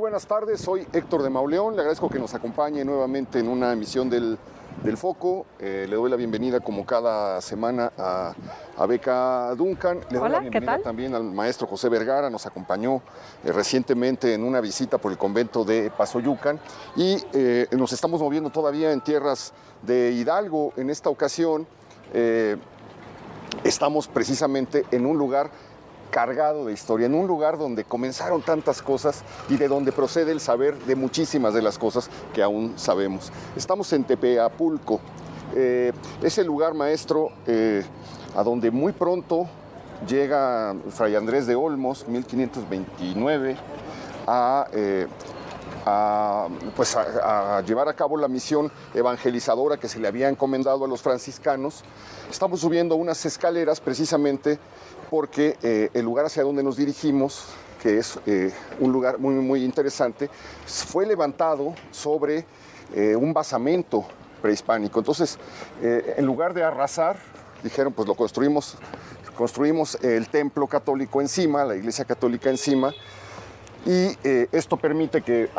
buenas tardes. Soy Héctor de Mauleón. Le agradezco que nos acompañe nuevamente en una emisión del Foco. Le doy la bienvenida como cada semana a Beca Duncan. Le doy la bienvenida también al maestro José Vergara. Nos acompañó recientemente en una visita por el convento de Pasoyucan y nos estamos moviendo todavía en tierras de Hidalgo. En esta ocasión estamos precisamente en un lugar cargado de historia, en un lugar donde comenzaron tantas cosas y de donde procede el saber de muchísimas de las cosas que aún sabemos. Estamos en Tepeapulco, es el lugar, maestro, a donde muy pronto llega Fray Andrés de Olmos, 1529, a llevar a cabo la misión evangelizadora que se le había encomendado a los franciscanos. Estamos subiendo unas escaleras precisamente porque el lugar hacia donde nos dirigimos, que es un lugar muy, muy interesante, fue levantado sobre un basamento prehispánico. Entonces, en lugar de arrasar, dijeron, pues lo construimos el templo católico encima, la iglesia católica encima, y esto permite que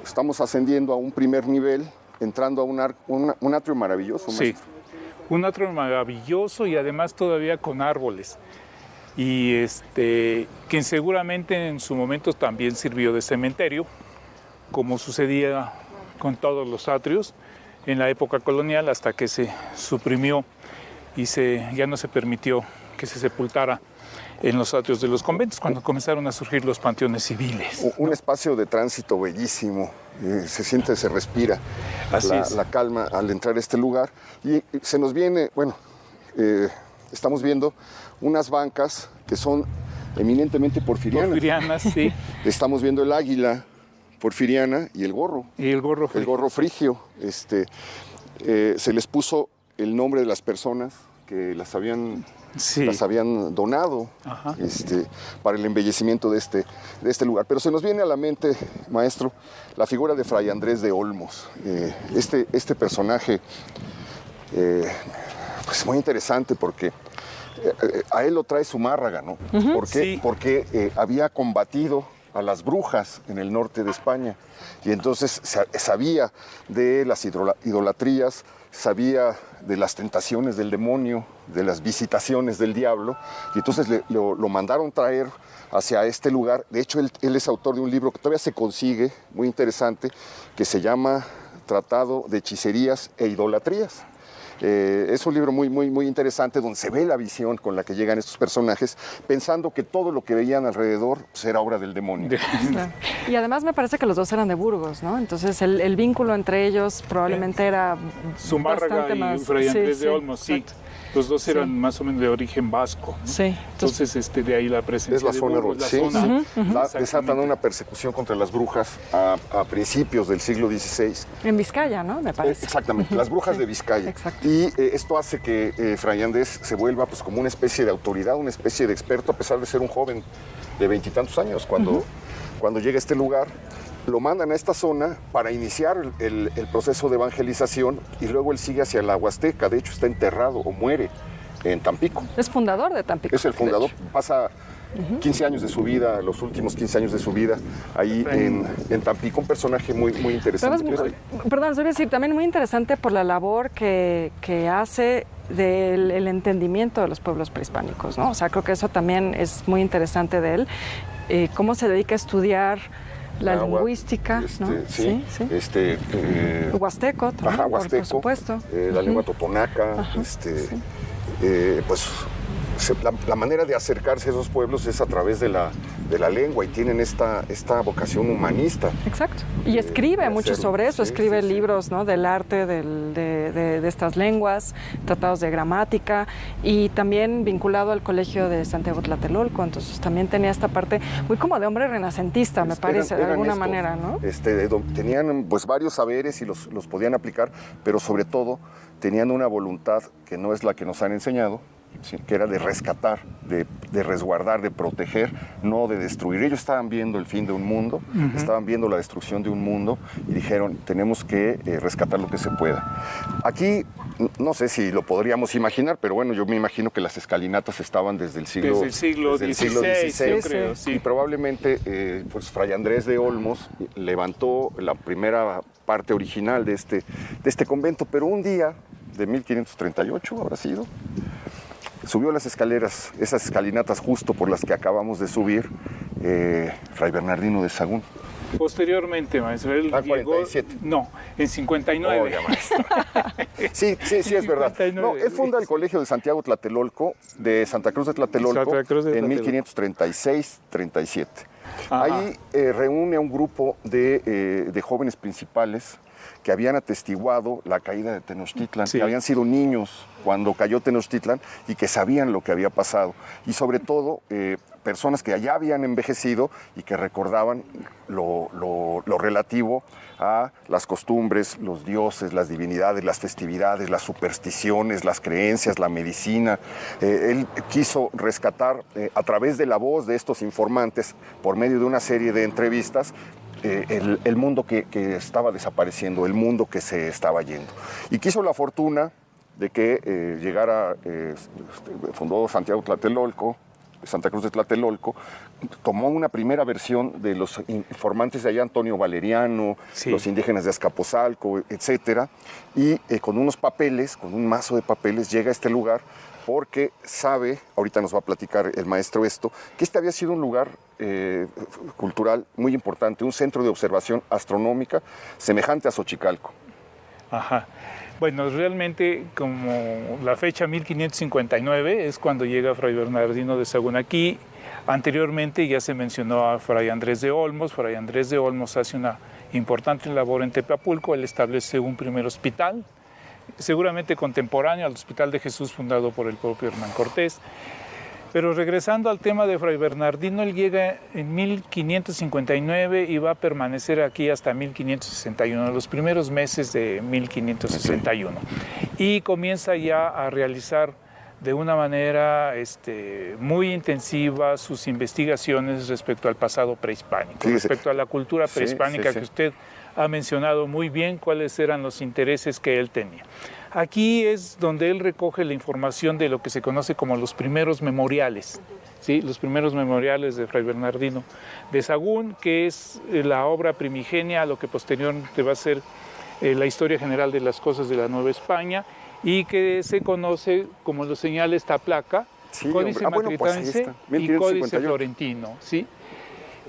estamos ascendiendo a un primer nivel, entrando a un atrio maravilloso. Sí. Un atrio maravilloso y además todavía con árboles. Y que seguramente en su momento también sirvió de cementerio, como sucedía con todos los atrios en la época colonial, hasta que se suprimió y ya no se permitió que se sepultara en los atrios de los conventos, cuando comenzaron a surgir los panteones civiles. Un espacio de tránsito bellísimo, se siente, se respira la calma al entrar a este lugar. Y se nos viene, estamos viendo unas bancas que son eminentemente porfirianas. Porfirianas, sí. Estamos viendo el águila porfiriana y el gorro. Y el gorro frigio. El gorro frigio. Se les puso el nombre de las personas que las habían donado para el embellecimiento de este lugar. Pero se nos viene a la mente, maestro, la figura de Fray Andrés de Olmos. Este personaje, pues muy interesante porque a él lo trae Zumárraga, ¿no? ¿Por qué? Sí. Porque había combatido a las brujas en el norte de España y entonces sabía de las idolatrías, sabía de las tentaciones del demonio, de las visitaciones del diablo, y entonces lo mandaron traer hacia este lugar. De hecho, él es autor de un libro que todavía se consigue, muy interesante, que se llama Tratado de Hechicerías e Idolatrías. Es un libro muy, muy, muy interesante donde se ve la visión con la que llegan estos personajes, pensando que todo lo que veían alrededor pues, era obra del demonio. Claro. Y además me parece que los dos eran de Burgos, ¿no? Entonces el vínculo entre ellos probablemente era Zumárraga y Fray Andrés de Olmos, sí. Los dos eran más o menos de origen vasco, ¿no? Sí. Entonces, de ahí la presencia es la de zona, Burgos, sí, la zona. Desatan una persecución contra las brujas a principios del siglo XVI. En Vizcaya, ¿no? Me parece. Exactamente, las brujas de Vizcaya. Exacto. Y esto hace que Fray Andrés se vuelva pues, como una especie de autoridad, una especie de experto, a pesar de ser un joven de 20 y tantos años. Cuando llega a este lugar, lo mandan a esta zona para iniciar el proceso de evangelización y luego él sigue hacia la Huasteca. De hecho, está enterrado o muere en Tampico. Es fundador de Tampico. Es el fundador. Pasa 15 años de su vida, los últimos 15 años de su vida, ahí en Tampico. Un personaje muy, muy interesante. Perdón, voy a decir, también muy interesante por la labor que hace del entendimiento de los pueblos prehispánicos, ¿no? O sea, creo que eso también es muy interesante de él. Cómo se dedica a estudiar la lingüística, ¿no? Sí. Huasteco también, Huasteco, por supuesto. La lengua totonaca, pues la manera de acercarse a esos pueblos es a través de la lengua y tienen esta vocación humanista. Exacto. Y escribe mucho sobre eso, escribe libros, ¿no? Del arte de estas lenguas, tratados de gramática y también vinculado al Colegio de Santiago Tlatelolco, entonces también tenía esta parte muy como de hombre renacentista, me parece, de alguna manera, ¿no? Tenían pues varios saberes y los podían aplicar, pero sobre todo tenían una voluntad que no es la que nos han enseñado, que era de rescatar, de resguardar, de proteger, no de destruir. Ellos estaban viendo el fin de un mundo, estaban viendo la destrucción de un mundo y dijeron, tenemos que rescatar lo que se pueda. Aquí no sé si lo podríamos imaginar, pero bueno, yo me imagino que las escalinatas estaban desde el siglo XVI, yo creo, sí. Y probablemente pues Fray Andrés de Olmos levantó la primera parte original de este convento, pero un día de 1538 habrá sido, subió las escaleras, esas escalinatas justo por las que acabamos de subir, Fray Bernardino de Sahagún. Posteriormente, maestro, él llegó... 47. No, en 59. Oiga, maestro. Sí, es verdad. No, él funda el Colegio de Santiago Tlatelolco, de Santa Cruz de Tlatelolco, en 1536-37. Ahí reúne a un grupo de jóvenes principales que habían atestiguado la caída de Tenochtitlan, que habían sido niños cuando cayó Tenochtitlan y que sabían lo que había pasado. Y sobre todo, personas que ya habían envejecido y que recordaban lo relativo a las costumbres, los dioses, las divinidades, las festividades, las supersticiones, las creencias, la medicina. Él quiso rescatar a través de la voz de estos informantes, por medio de una serie de entrevistas, el mundo que estaba desapareciendo, el mundo que se estaba yendo. Y quiso la fortuna de que llegara, fundó Santiago Tlatelolco, Santa Cruz de Tlatelolco, tomó una primera versión de los informantes de allá, Antonio Valeriano, los indígenas de Azcapotzalco, etcétera, y con unos papeles, con un mazo de papeles, llega a este lugar porque sabe, ahorita nos va a platicar el maestro esto, que este había sido un lugar cultural muy importante, un centro de observación astronómica semejante a Xochicalco. Ajá. Bueno, realmente como la fecha 1559 es cuando llega Fray Bernardino de Sahagún aquí. Anteriormente ya se mencionó a Fray Andrés de Olmos. Fray Andrés de Olmos hace una importante labor en Tepeapulco. Él establece un primer hospital, seguramente contemporáneo al Hospital de Jesús fundado por el propio Hernán Cortés. Pero regresando al tema de Fray Bernardino, él llega en 1559 y va a permanecer aquí hasta 1561, los primeros meses de 1561. Y comienza ya a realizar de una manera muy intensiva sus investigaciones respecto al pasado prehispánico, respecto a la cultura prehispánica que usted ha mencionado muy bien cuáles eran los intereses que él tenía. Aquí es donde él recoge la información de lo que se conoce como los primeros memoriales, ¿sí? Los primeros memoriales de Fray Bernardino de Sahagún, que es la obra primigenia, lo que posteriormente va a ser la historia general de las cosas de la Nueva España, y que se conoce, como lo señala esta placa, Códice Matricense y Códice Florentino, ¿sí?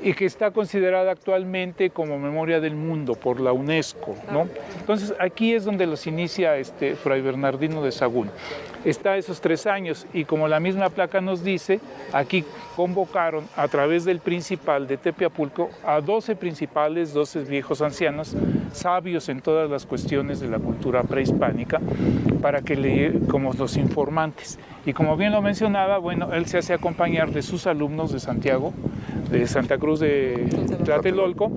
Y que está considerada actualmente como memoria del mundo por la UNESCO, ¿no? Entonces aquí es donde los inicia Fray Bernardino de Sahagún. Está esos 3 años y como la misma placa nos dice, aquí convocaron a través del principal de Tepeapulco a 12 principales, 12 viejos ancianos, sabios en todas las cuestiones de la cultura prehispánica, para que como los informantes. Y como bien lo mencionaba, bueno, él se hace acompañar de sus alumnos de Santiago, de Santa Cruz de Tlatelolco,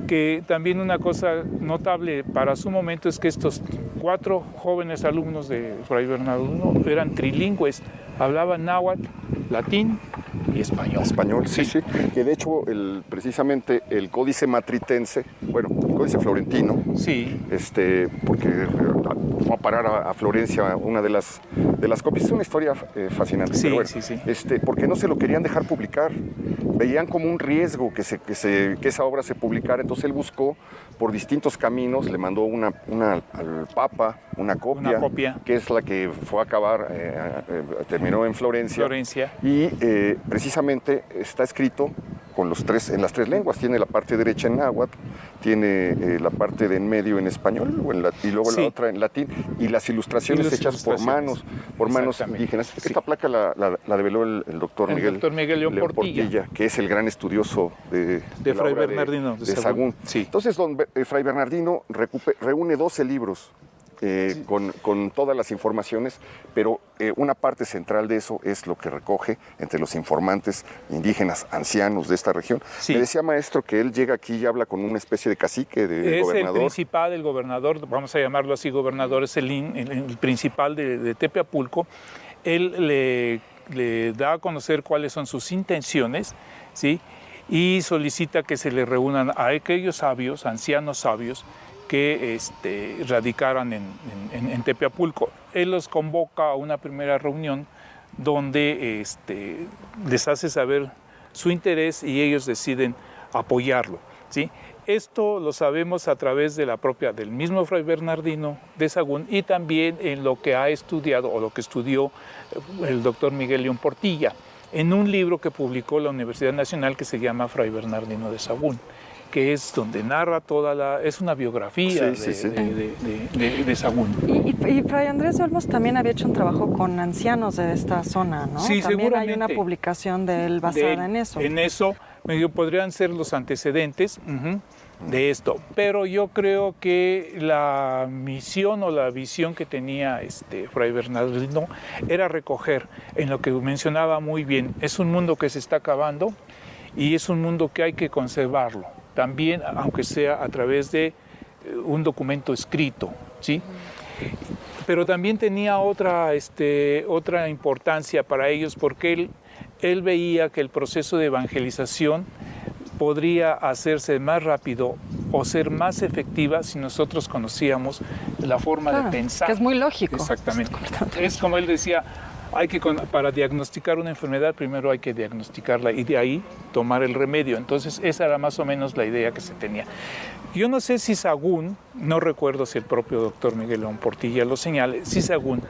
que también una cosa notable para su momento es que estos 4 jóvenes alumnos de Fray Bernardino eran trilingües, hablaban náhuatl, latín y español. Español, sí. Que de hecho, precisamente el Códice Matritense, bueno, el Códice Florentino, porque fue a parar a Florencia una de las copias. Es una historia fascinante. Sí, pero bueno, porque no se lo querían dejar publicar. Veían como un riesgo que esa obra se publicara. Entonces él buscó por distintos caminos, le mandó al Papa una copia, que es la que fue a acabar, terminó en Florencia. Y precisamente está escrito en las 3 lenguas. Tiene la parte derecha en náhuatl, tiene la parte de en medio en español y luego la otra en latín, y las ilustraciones hechas por manos indígenas. Esta placa la develó el doctor Miguel León Portilla, que es el gran estudioso de Fray Bernardino de Sahagún. Entonces, Fray Bernardino reúne 12 libros con todas las informaciones, pero una parte central de eso es lo que recoge entre los informantes indígenas ancianos de esta región. Me decía, maestro, que él llega aquí y habla con una especie de cacique, de gobernador. El principal, el gobernador, vamos a llamarlo así, gobernador, es el principal de Tepeapulco. Él le da a conocer cuáles son sus intenciones, ¿sí? Y solicita que se le reúnan a aquellos sabios, ancianos sabios, que radicaran en Tepeapulco. Él los convoca a una primera reunión donde les hace saber su interés y ellos deciden apoyarlo, ¿sí? Esto lo sabemos a través de del mismo Fray Bernardino de Sahagún y también en lo que ha estudiado o lo que estudió el doctor Miguel León Portilla en un libro que publicó la Universidad Nacional que se llama Fray Bernardino de Sahagún, que es donde narra es una biografía de Sahagún. Y Fray Andrés Olmos también había hecho un trabajo con ancianos de esta zona, ¿no? Sí, también hay una publicación de él basada en eso. En eso, podrían ser los antecedentes de esto, pero yo creo que la misión o la visión que tenía Fray Bernardino era recoger en lo que mencionaba muy bien, es un mundo que se está acabando y es un mundo que hay que conservarlo, también aunque sea a través de un documento escrito, ¿sí? Pero también tenía otra importancia para ellos porque él veía que el proceso de evangelización podría hacerse más rápido o ser más efectiva si nosotros conocíamos la forma de pensar. Que es muy lógico. Exactamente. Es como él decía, para diagnosticar una enfermedad primero hay que diagnosticarla y de ahí tomar el remedio. Entonces esa era más o menos la idea que se tenía. Yo no sé si Sahagún, no recuerdo si el propio doctor Miguel León Portilla lo señale, si Sahagún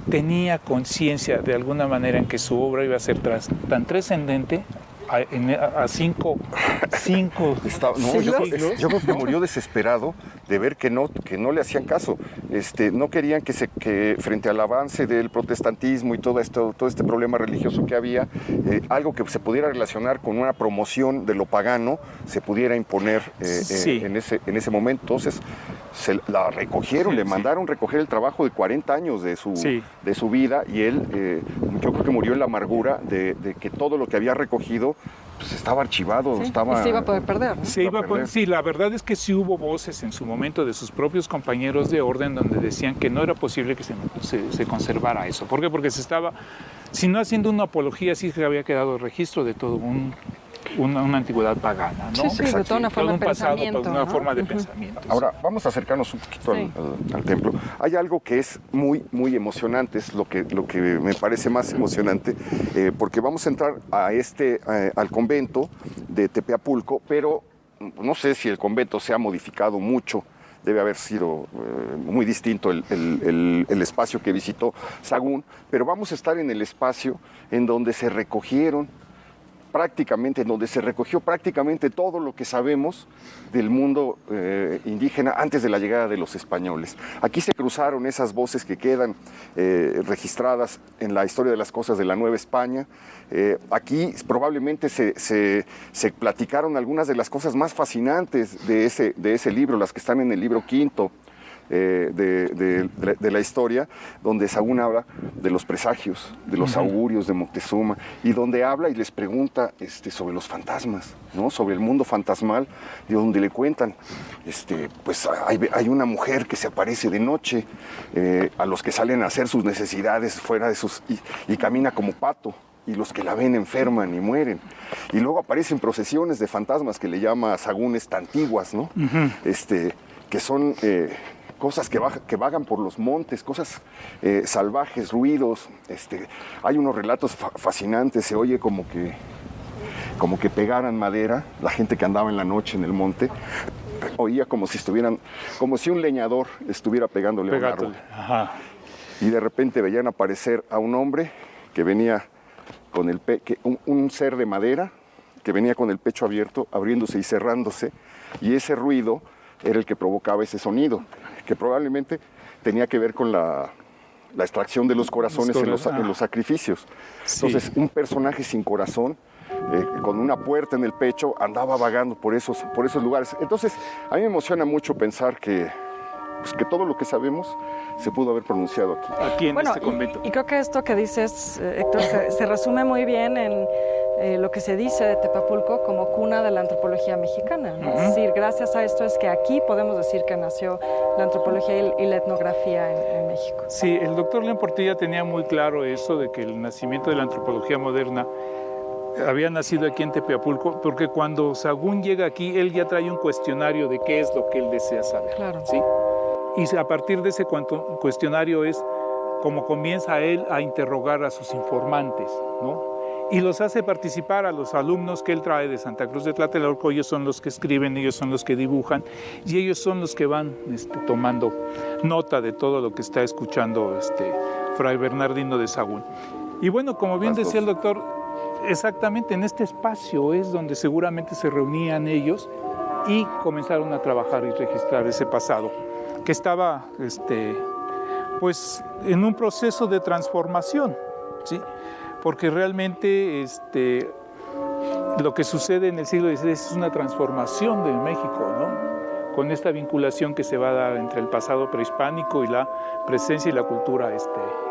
tenía conciencia de alguna manera en que su obra iba a ser tan trascendente a cinco yo creo que murió desesperado de ver que no le hacían caso. No querían que frente al avance del protestantismo y todo este problema religioso que había, algo que se pudiera relacionar con una promoción de lo pagano se pudiera imponer en ese momento. Entonces la recogieron, le mandaron recoger el trabajo de 40 años de su vida y él, yo creo que murió en la amargura de que todo lo que había recogido pues estaba archivado, y se iba a poder perder, ¿no? Sí, la verdad es que sí hubo voces en su momento de sus propios compañeros de orden donde decían que no era posible que se conservara eso. ¿Por qué? Porque si no haciendo una apología, sí que había quedado registro de todo una antigüedad pagana, ¿no? Sí, de toda una forma de pensamiento. Una forma de pensamiento. Ahora, vamos a acercarnos un poquito al templo. Hay algo que es muy, muy emocionante, es lo que me parece más emocionante, porque vamos a entrar al convento de Tepeapulco, pero no sé si el convento se ha modificado mucho. Debe haber sido muy distinto el espacio que visitó Sahagún, pero vamos a estar en el espacio en donde se recogió prácticamente todo lo que sabemos del mundo indígena antes de la llegada de los españoles. Aquí se cruzaron esas voces que quedan registradas en la historia de las cosas de la Nueva España. Aquí probablemente se platicaron algunas de las cosas más fascinantes de ese libro, las que están en el libro quinto de la historia, donde Sahagún habla de los presagios, de los augurios de Moctezuma, y donde habla y les pregunta sobre los fantasmas, ¿no? Sobre el mundo fantasmal, de donde le cuentan, pues hay una mujer que se aparece de noche a los que salen a hacer sus necesidades fuera de y camina como pato, y los que la ven enferman y mueren. Y luego aparecen procesiones de fantasmas que le llama Sahagún antiguas, ¿no? Que son cosas que vagan por los montes, cosas salvajes, ruidos. Hay unos relatos fascinantes, se oye como que pegaran madera, la gente que andaba en la noche en el monte, oía como si un leñador estuviera pegándole a un árbol. Ajá. Y de repente veían aparecer a un hombre que venía con un ser de madera que venía con el pecho abierto, abriéndose y cerrándose, y ese ruido era el que provocaba ese sonido, que probablemente tenía que ver con la extracción de los corazones en los sacrificios. Sí. Entonces, un personaje sin corazón, con una puerta en el pecho, andaba vagando por esos lugares. Entonces, a mí me emociona mucho pensar que todo lo que sabemos se pudo haber pronunciado aquí en este convento. Y creo que esto que dices, Héctor, se resume muy bien en lo que se dice de Tepeapulco como cuna de la antropología mexicana, ¿no? Es decir, gracias a esto es que aquí podemos decir que nació la antropología y la etnografía en México. Sí, el doctor León Portilla tenía muy claro eso de que el nacimiento de la antropología moderna había nacido aquí en Tepeapulco, porque cuando Sahagún llega aquí, él ya trae un cuestionario de qué es lo que él desea saber. Claro. ¿Sí? Y a partir de ese cuestionario es como comienza él a interrogar a sus informantes, ¿no? Y los hace participar a los alumnos que él trae de Santa Cruz de Tlatelolco. Ellos son los que escriben, ellos son los que dibujan y ellos son los que van tomando nota de todo lo que está escuchando Fray Bernardino de Sahagún. Y bueno, como bien decía el doctor, exactamente en este espacio es donde seguramente se reunían ellos y comenzaron a trabajar y registrar ese pasado, que estaba pues en un proceso de transformación, ¿sí? Porque realmente lo que sucede en el siglo XVI es una transformación de México, ¿no? Con esta vinculación que se va a dar entre el pasado prehispánico y la presencia y la cultura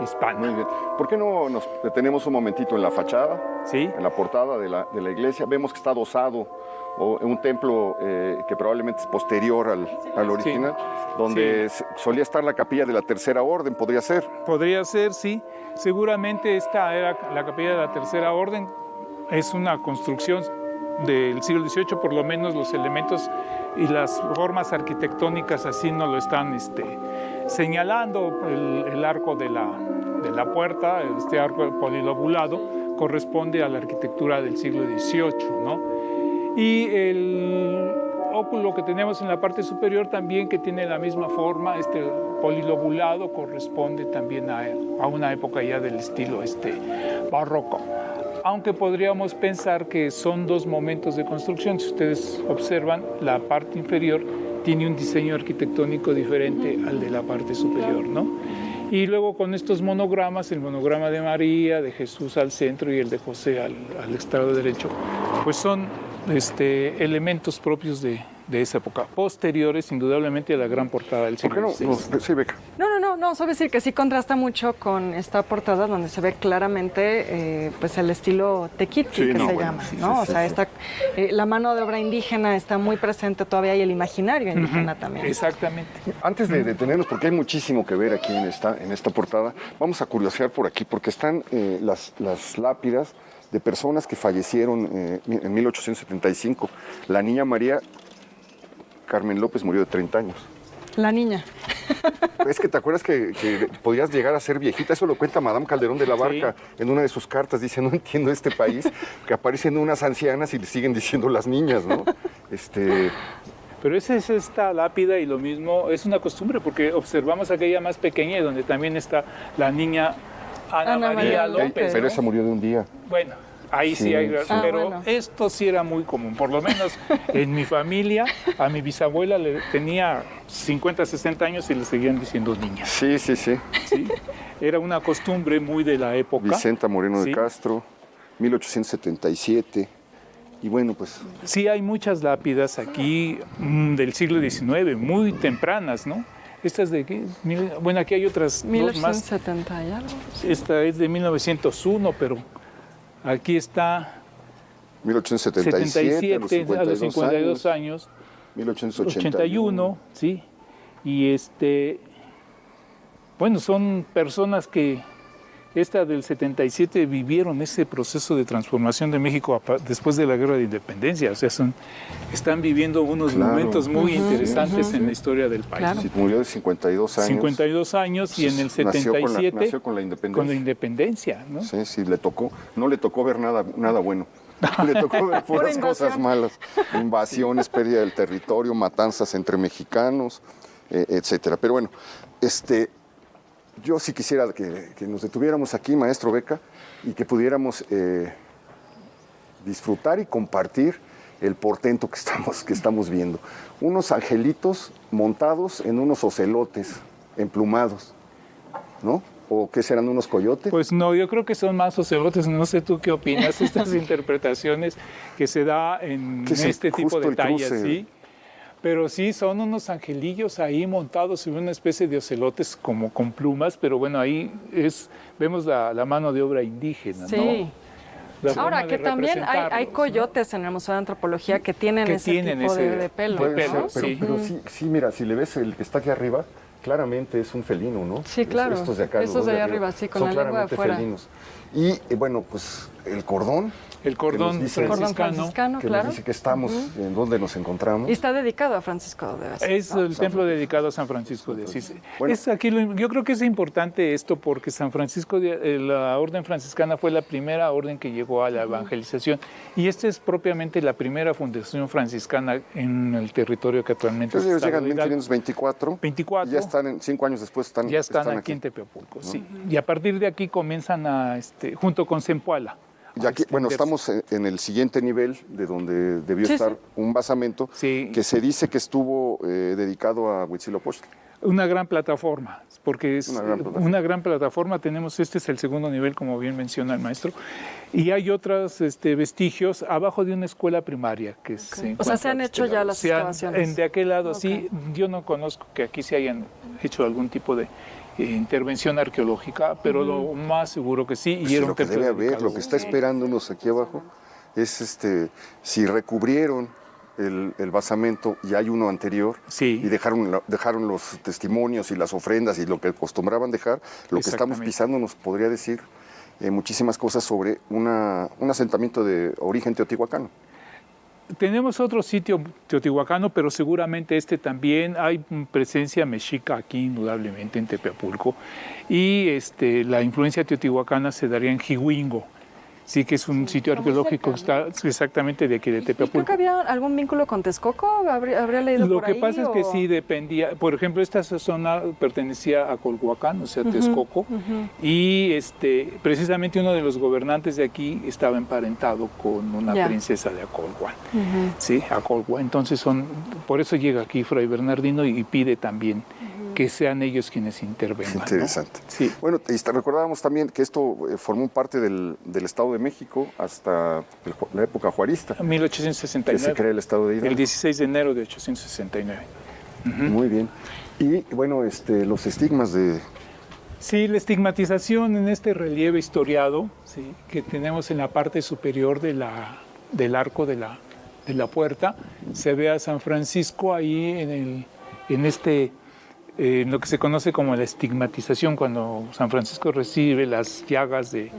hispana. Muy bien. ¿Por qué no nos detenemos un momentito en la fachada? Sí. En la portada de la iglesia. Vemos que está adosado un templo que probablemente es posterior al original, sí, donde sí, solía estar la capilla de la Tercera Orden, ¿podría ser? Podría ser, sí. Seguramente esta era la capilla de la Tercera Orden. Es una construcción del siglo XVIII, por lo menos los elementos y las formas arquitectónicas así nos lo están señalando. El arco de la puerta, este arco polilobulado, corresponde a la arquitectura del siglo XVIII, ¿no? Y el óculo que tenemos en la parte superior también, que tiene la misma forma, polilobulado, corresponde también a una época ya del estilo barroco. Aunque podríamos pensar que son dos momentos de construcción. Si ustedes observan, la parte inferior tiene un diseño arquitectónico diferente al de la parte superior, ¿no? Y luego con estos monogramas, el monograma de María, de Jesús al centro y el de José al extremo derecho, pues son elementos propios de esa época, posteriores indudablemente a la gran portada del siglo XVI. ¿Por qué no? Sí, Beca. No, solo decir que sí contrasta mucho con esta portada donde se ve claramente pues el estilo tequitli, que se llama, ¿no? Sí, o sea, la mano de obra indígena está muy presente todavía y el imaginario indígena también. Exactamente. Antes de detenernos, porque hay muchísimo que ver aquí en esta portada, vamos a curiosear por aquí, porque están las lápidas de personas que fallecieron en 1875. La niña María Carmen López murió de 30 años. La niña. Es que te acuerdas que podías llegar a ser viejita. Eso lo cuenta Madame Calderón de la Barca, sí, en una de sus cartas. Dice, no entiendo este país, que aparecen unas ancianas y le siguen diciendo las niñas, ¿no? Pero esa es esta lápida y lo mismo, es una costumbre, porque observamos aquella más pequeña y donde también está la niña Ana María López. Pero esa murió de un día. Bueno, ahí sí hay, pero bueno, esto sí era muy común. Por lo menos en mi familia, a mi bisabuela tenía 50, 60 años y le seguían diciendo niña. Sí. ¿Sí? Era una costumbre muy de la época. Vicenta Moreno de Castro, 1877. Y bueno, pues... Sí, hay muchas lápidas aquí del siglo XIX, muy tempranas, ¿no? Estas de qué? Bueno, aquí hay otras 1870 dos más. Y algo. Esta es de 1901, pero aquí está 1877, a los 52 años. 1881, sí. Y bueno, son personas que esta del 77 vivieron ese proceso de transformación de México después de la Guerra de Independencia. O sea, están viviendo unos momentos muy interesantes en la historia del país. Claro. Sí, murió de 52 años. 52 años y en el 77 nació con la independencia. Con la independencia, ¿no? Sí, no le tocó ver nada bueno. Le tocó ver puras cosas malas. Invasiones, pérdida del territorio, matanzas entre mexicanos, etcétera. Pero bueno, yo sí quisiera que nos detuviéramos aquí, maestro Beca, y que pudiéramos disfrutar y compartir el portento que estamos viendo. Unos angelitos montados en unos ocelotes emplumados, ¿no? ¿O qué serán, unos coyotes? Pues no, yo creo que son más ocelotes. No sé tú qué opinas, estas interpretaciones que se da en este tipo de tallas, ¿sí? Pero sí, son unos angelillos ahí montados en una especie de ocelotes como con plumas, pero bueno, ahí vemos la mano de obra indígena, sí, ¿no? Ahora, que también hay coyotes, ¿no?, en el Museo de Antropología que tienen ese tipo de pelo. Pero sí, mira, si le ves el que está aquí arriba, claramente es un felino, ¿no? Sí, claro. Estos de acá. Estos de allá arriba, sí, con la lengua de afuera. Felinos. Y bueno, pues el cordón. El cordón franciscano, que claro. nos dice que estamos, en donde nos encontramos. Y está dedicado a Francisco de Asís. Es el templo dedicado a San Francisco de Asís. Bueno, yo creo que es importante esto porque San Francisco, la orden franciscana fue la primera orden que llegó a la evangelización y esta es propiamente la primera fundación franciscana en el territorio que actualmente está. Entonces llegan en 1524. Y ya están, 5 años después, están aquí en Tepeapulco, sí. Y a partir de aquí comienzan junto con Zempoala. Y aquí, bueno, estamos en el siguiente nivel de donde debió estar un basamento que se dice que estuvo dedicado a Huitzilopochtli. Una gran plataforma, porque es una gran plataforma. Tenemos, este es el segundo nivel, como bien menciona el maestro, y hay otros vestigios abajo de una escuela primaria que se O sea, se han hecho ya las excavaciones. De aquel lado, sí. Yo no conozco que aquí se hayan hecho algún tipo de intervención arqueológica, pero lo más seguro que sí. Pues lo que debe haber, lo que está esperándonos aquí abajo es si recubrieron el basamento y hay uno anterior y dejaron los testimonios y las ofrendas y lo que acostumbraban dejar, lo que estamos pisando nos podría decir muchísimas cosas sobre un asentamiento de origen teotihuacano. Tenemos otro sitio teotihuacano, pero seguramente también hay presencia mexica aquí, indudablemente, en Tepeapulco. Y la influencia teotihuacana se daría en Jihuingo, sí, que es un sitio arqueológico, está exactamente de aquí de Tepeapulco. Creo que había algún vínculo con Texcoco, habría leído por ahí. Lo que pasa es que sí dependía, por ejemplo, esta zona pertenecía a Colhuacán, o sea, Texcoco, y precisamente uno de los gobernantes de aquí estaba emparentado con una princesa de Acolhuán, sí, Acolhuán. Entonces por eso llega aquí Fray Bernardino y pide también que sean ellos quienes intervengan. Interesante. ¿No? Sí. Bueno, recordábamos también que esto formó parte del Estado de México hasta la época juarista. 1869. Que se crea el Estado de Hidalgo. El 16 de enero de 1869. Muy bien. Y bueno, los estigmas de... Sí, la estigmatización en este relieve historiado, ¿sí?, que tenemos en la parte superior del arco de la puerta, se ve a San Francisco ahí en lo que se conoce como la estigmatización, cuando San Francisco recibe las llagas de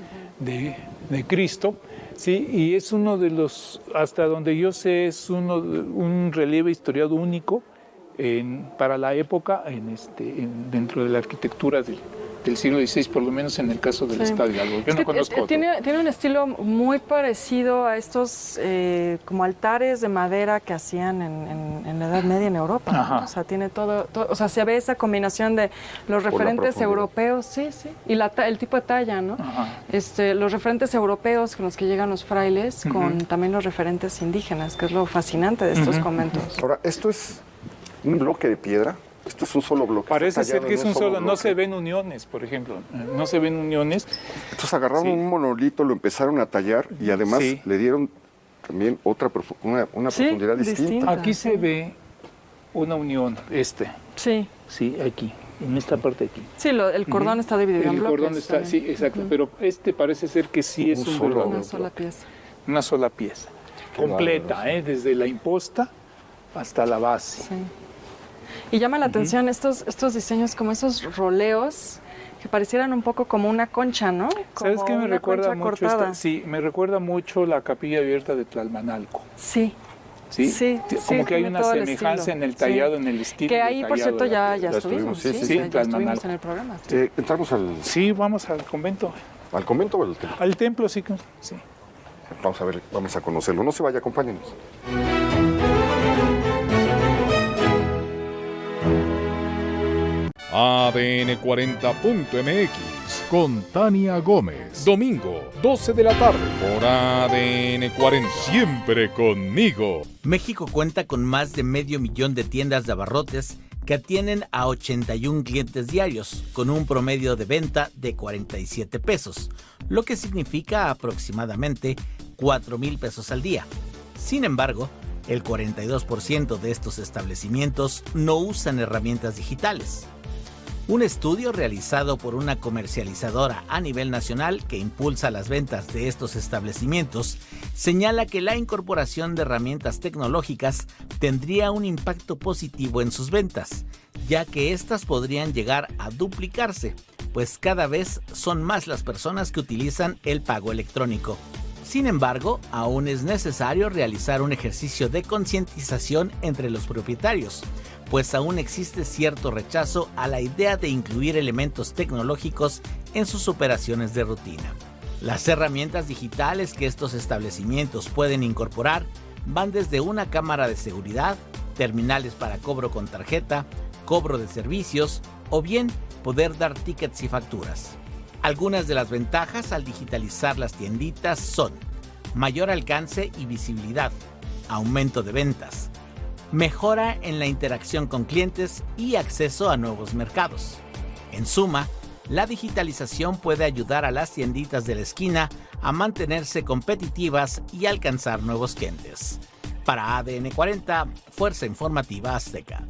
Cristo, ¿sí? Y es uno de los, hasta donde yo sé, es un relieve historiado único para la época dentro de la arquitectura del siglo XVI, por lo menos en el caso del Estado de Hidalgo. Yo no conozco otro. Tiene un estilo muy parecido a estos como altares de madera que hacían en la Edad Media en Europa, ¿no? O sea, tiene todo, o sea, se ve esa combinación de los referentes europeos, sí, y el tipo de talla, ¿no? Los referentes europeos con los que llegan los frailes, con también los referentes indígenas, que es lo fascinante de estos conventos. Ahora, ¿esto es un bloque de piedra? Esto es un solo bloque. Parece ser que es un solo, no se ven uniones, por ejemplo, no se ven uniones. Entonces agarraron un monolito, lo empezaron a tallar y además le dieron también una profundidad distinta. Aquí se ve una unión, Sí, aquí, en esta parte de aquí. Sí, el cordón está dividido en bloques. El cordón está, sí, exacto, pero parece ser que sí es una sola pieza. Una sola pieza, completa, desde la imposta hasta la base. Sí. Y llama la atención estos diseños, como esos roleos que parecieran un poco como una concha, ¿no? Como ¿sabes qué me recuerda mucho? Me recuerda mucho la capilla abierta de Tlalmanalco. Sí. Sí, como que hay una semejanza en el tallado, en el estilo. Que ahí, por cierto, ya estuvimos. Ya estuvimos en el programa. Entramos Sí, vamos al convento. ¿Al convento o al templo? Al templo, sí. Vamos a ver, vamos a conocerlo. No se vaya, acompáñenos. ADN40.mx con Tania Gómez. Domingo, 12 de la tarde por ADN 40. Siempre conmigo. México cuenta con más de 500,000 de tiendas de abarrotes que atienden a 81 clientes diarios, con un promedio de venta de 47 pesos, lo que significa aproximadamente 4,000 pesos al día. Sin embargo, el 42% de estos establecimientos no usan herramientas digitales. Un estudio realizado por una comercializadora a nivel nacional que impulsa las ventas de estos establecimientos señala que la incorporación de herramientas tecnológicas tendría un impacto positivo en sus ventas, ya que éstas podrían llegar a duplicarse, pues cada vez son más las personas que utilizan el pago electrónico. Sin embargo, aún es necesario realizar un ejercicio de concientización entre los propietarios, pues aún existe cierto rechazo a la idea de incluir elementos tecnológicos en sus operaciones de rutina. Las herramientas digitales que estos establecimientos pueden incorporar van desde una cámara de seguridad, terminales para cobro con tarjeta, cobro de servicios o bien poder dar tickets y facturas. Algunas de las ventajas al digitalizar las tienditas son mayor alcance y visibilidad, aumento de ventas, mejora en la interacción con clientes y acceso a nuevos mercados. En suma, la digitalización puede ayudar a las tienditas de la esquina a mantenerse competitivas y alcanzar nuevos clientes. Para ADN 40, Fuerza Informativa Azteca.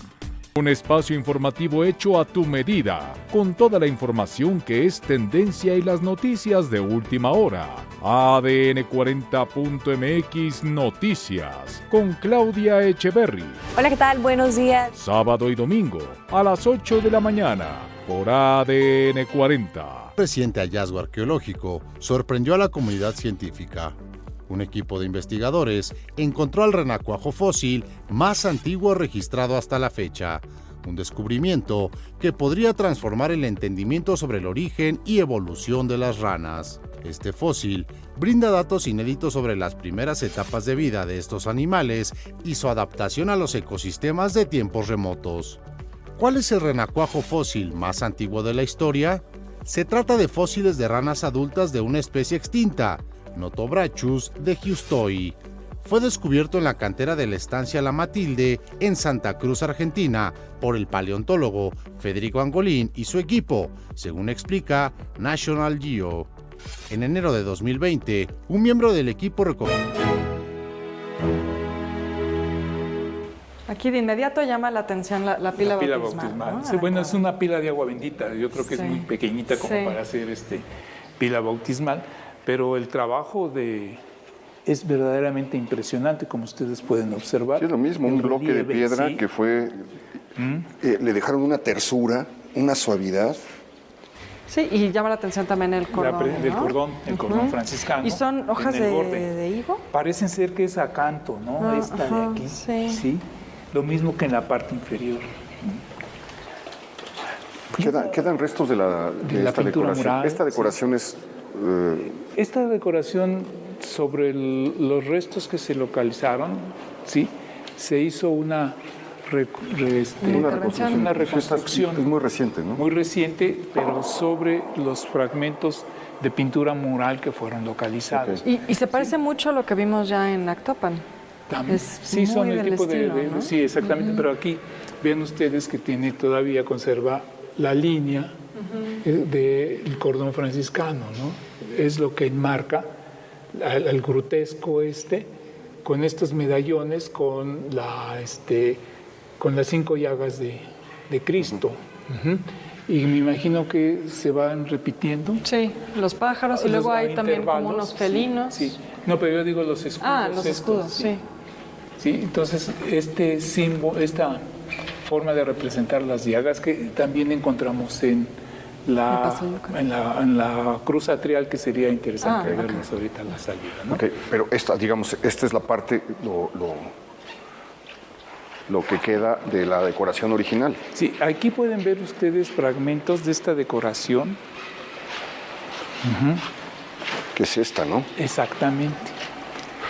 Un espacio informativo hecho a tu medida, con toda la información que es tendencia y las noticias de última hora. ADN 40.mx Noticias, con Claudia Echeverry. Hola, ¿qué tal? Buenos días. Sábado y domingo, a las 8 de la mañana, por ADN 40. Reciente hallazgo arqueológico sorprendió a la comunidad científica. Un equipo de investigadores encontró al renacuajo fósil más antiguo registrado hasta la fecha, un descubrimiento que podría transformar el entendimiento sobre el origen y evolución de las ranas. Este fósil brinda datos inéditos sobre las primeras etapas de vida de estos animales y su adaptación a los ecosistemas de tiempos remotos. ¿Cuál es el renacuajo fósil más antiguo de la historia? Se trata de fósiles de ranas adultas de una especie extinta, Notobrachus de Giustoi. Fue descubierto en la cantera de la estancia La Matilde en Santa Cruz, Argentina, por el paleontólogo Federico Angolín y su equipo, según explica National Geo. En enero de 2020, un miembro del equipo recogió. Aquí de inmediato llama la atención la pila bautismal, ¿no? Sí, bueno, es una pila de agua bendita. Yo creo que es muy pequeñita como para hacer pila bautismal, pero el trabajo es verdaderamente impresionante, como ustedes pueden observar. Sí, es lo mismo, un bloque de piedra que fue... le dejaron una tersura, una suavidad. Sí, y llama la atención también el cordón, el cordón franciscano. ¿Y son hojas de higo? Parecen ser que es acanto, ¿no? Esta de aquí. Sí. Lo mismo que en la parte inferior. Quedan restos de esta decoración. Mural, esta decoración es... Esta decoración, sobre los restos que se localizaron, se hizo una reconstrucción. Es muy reciente, ¿no? Muy reciente, pero sobre los fragmentos de pintura mural que fueron localizados. Okay. Y se parece mucho a lo que vimos ya en Actopan. Sí, son el tipo ¿no? Sí, exactamente, pero aquí vean ustedes que conserva la línea del cordón franciscano, ¿no? Es lo que enmarca al grutesco con estos medallones con las 5 llagas de Cristo. Y me imagino que se van repitiendo. Sí, los pájaros y luego hay también como unos felinos. Sí. No, pero yo digo los escudos. Ah, los escudos, sí. Sí, entonces esta forma de representar las llagas que también encontramos en la cruz atrial, que sería interesante verlas ahorita a la salida, ¿no? Okay, pero esta es la parte, lo que queda de la decoración original. Sí, aquí pueden ver ustedes fragmentos de esta decoración. Que es esta, ¿no? Exactamente.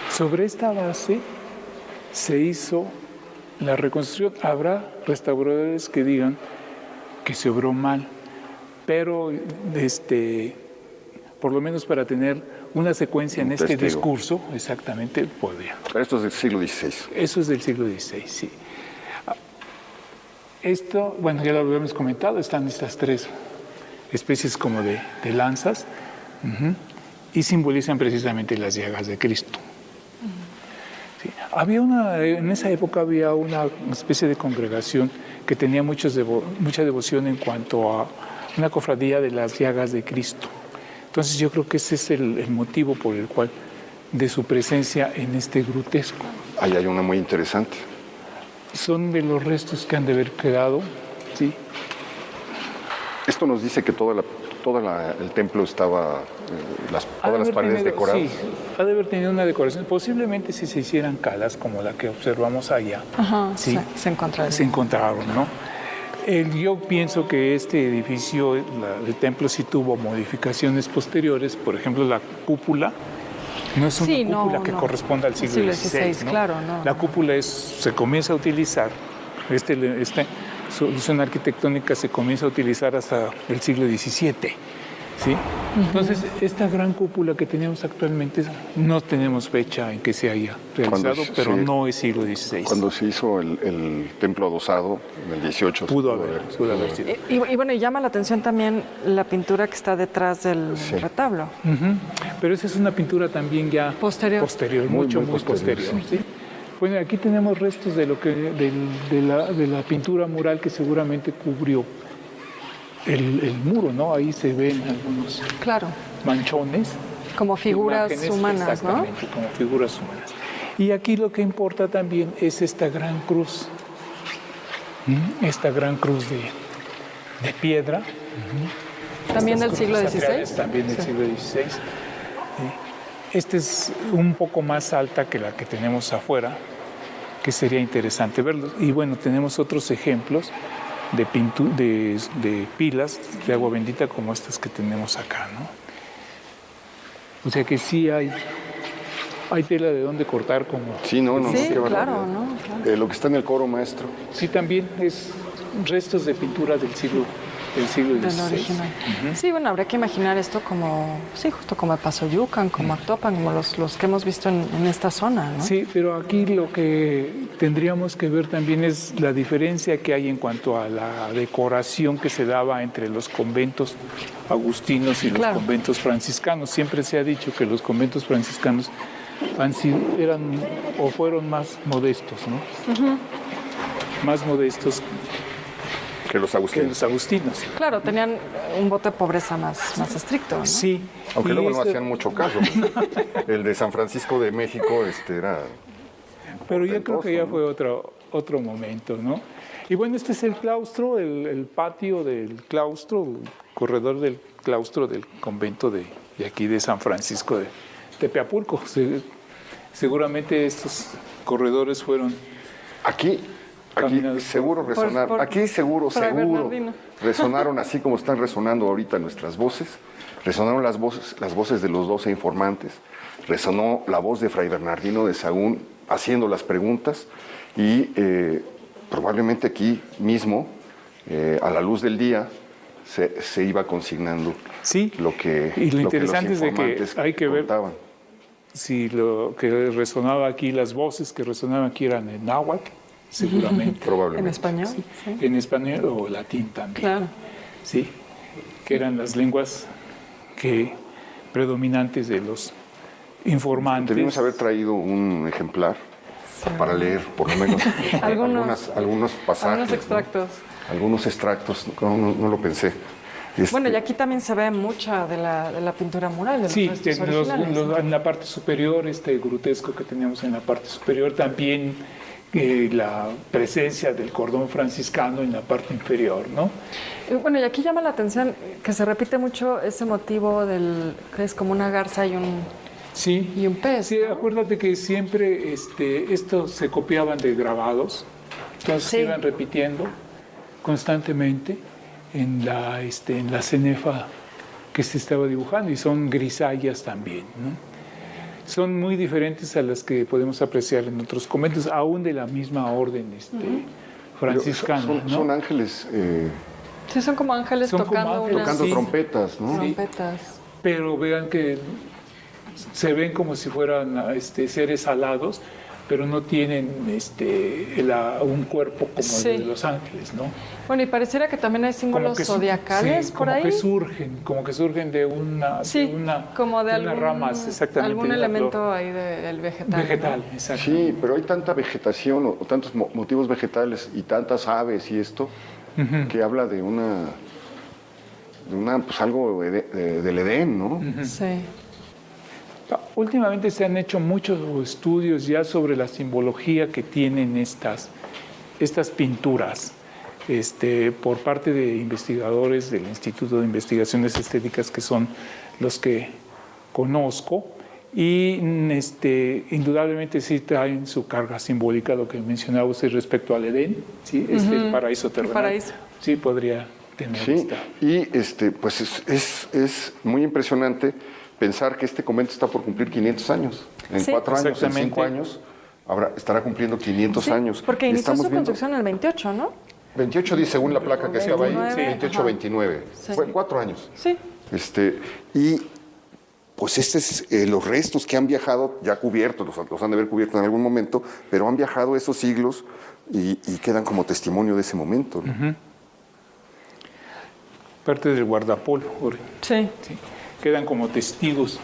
Sobre esta base se hizo la reconstrucción. Habrá restauradores que digan que se obró mal, pero por lo menos para tener una secuencia en este discurso, exactamente, podría. Pero esto es del siglo XVI. Eso es del siglo XVI, sí. Esto, bueno, ya lo habíamos comentado, están estas 3 especies como de lanzas, y simbolizan precisamente las llagas de Cristo. Sí. En esa época había una especie de congregación que tenía mucha devoción en cuanto a una cofradía de las llagas de Cristo. Entonces yo creo que ese es el motivo por el cual de su presencia en este grutesco. Ahí hay una muy interesante. Son de los restos que han de haber quedado, ¿sí? Esto nos dice que el templo estaba, todas las paredes decoradas. Sí, ha de haber tenido una decoración. Posiblemente si se hicieran calas como la que observamos allá, sí, se encontraron. Se encontraron, ¿no? Yo pienso que este edificio, el templo, sí tuvo modificaciones posteriores. Por ejemplo, la cúpula no es una cúpula que corresponda al siglo XVI, ¿no? Claro, no. La cúpula se comienza a utilizar, esta solución arquitectónica se comienza a utilizar hasta el siglo XVII. ¿Sí? Entonces, esta gran cúpula que tenemos actualmente, no tenemos fecha en que se haya realizado, pero no es siglo XVI. Cuando se hizo el templo adosado, en el XVIII. Pudo haber sido. Y bueno, llama la atención también la pintura que está detrás del retablo. Pero esa es una pintura también ya posterior, mucho posterior. ¿Sí? Bueno, aquí tenemos restos de de la pintura mural que seguramente cubrió el muro, ¿no? Ahí se ven algunos manchones. Como figuras humanas, exactamente, como figuras humanas. Y aquí lo que importa también es esta gran cruz. Esta gran cruz de piedra. ¿También del siglo XVI? También del siglo XVI. Esta es un poco más alta que la que tenemos afuera, que sería interesante verlo. Y bueno, tenemos otros ejemplos de pilas de agua bendita como estas que tenemos acá, ¿no? O sea que sí hay tela de dónde cortar como... Sí, claro, ¿no? Claro. Lo que está en el coro maestro. Sí, también es restos de pintura del siglo XVI. Sí, bueno, habría que imaginar esto como, justo como el Paso Yucan, como Actopan, como los que hemos visto en esta zona, ¿no? Sí, pero aquí lo que tendríamos que ver también es la diferencia que hay en cuanto a la decoración que se daba entre los conventos agustinos y los conventos franciscanos. Siempre se ha dicho que los conventos franciscanos fueron más modestos, ¿no? Más modestos que los agustinos. Claro, tenían un voto de pobreza más estricto, ¿no? Sí. Aunque luego no hacían mucho caso. El de San Francisco de México era... Pero yo creo que ya fue otro momento, ¿no? Y bueno, este es el claustro, el patio del claustro, el corredor del claustro del convento de aquí de San Francisco de Tepeapulco. Seguramente estos corredores fueron... Aquí seguro resonaron, resonaron así como están resonando ahorita nuestras voces, resonaron las voces de los 12 informantes, resonó la voz de Fray Bernardino de Sahagún haciendo las preguntas y probablemente aquí mismo, a la luz del día, se iba consignando lo que y lo interesante los informantes es de que hay que contaban. Ver si lo que resonaba aquí, las voces que resonaban aquí eran en náhuatl, seguramente. Probablemente. ¿En español? Sí. En español o latín también. Claro. Sí, que eran las lenguas predominantes de los informantes. Debimos haber traído un ejemplar para leer, por lo menos, algunos pasajes. Algunos extractos. ¿No? Algunos extractos, no lo pensé. Bueno, y aquí también se ve mucha de la pintura mural. En la parte superior, este grutesco que teníamos en la parte superior, también la presencia del cordón franciscano en la parte inferior, ¿no? Bueno, y aquí llama la atención que se repite mucho ese motivo que es como una garza y un pez. Sí, ¿no? Acuérdate que siempre estos se copiaban de grabados, entonces se iban repitiendo constantemente en la cenefa que se estaba dibujando, y son grisallas también, ¿no? Son muy diferentes a las que podemos apreciar en otros conventos, aún de la misma orden franciscana. Son ángeles. Sí, son como ángeles tocando trompetas, ¿no? Trompetas. Pero vean que se ven como si fueran seres alados, pero no tienen un cuerpo como el de los ángeles, ¿no? Bueno, y pareciera que también hay símbolos zodiacales por ahí. Como que surgen de una ramas, exactamente. Algún elemento ahí del vegetal. Vegetal, exacto. Sí, pero hay tanta vegetación o tantos motivos vegetales y tantas aves y esto, que habla de pues algo del Edén, ¿no? Sí. Últimamente se han hecho muchos estudios ya sobre la simbología que tienen estas pinturas. por parte de investigadores del Instituto de Investigaciones Estéticas, que son los que conozco, y indudablemente sí traen su carga simbólica, lo que mencionaba usted respecto al Edén, ¿sí? El paraíso terrenal. Paraíso. Sí, podría tener esta. Y pues es muy impresionante pensar que este convento está por cumplir 500 años. En 4 años, en 5 años, estará cumpliendo 500 años. Porque inició su construcción en el 28, ¿no? 28, dice, según la placa que estaba ahí, 28-29. Sí. Fue 4 años. Sí. Y pues los restos que han viajado, ya cubiertos, los han de haber cubierto en algún momento, pero han viajado esos siglos y quedan como testimonio de ese momento, ¿no? Parte del guardapolvo. Sí. Quedan como testigos.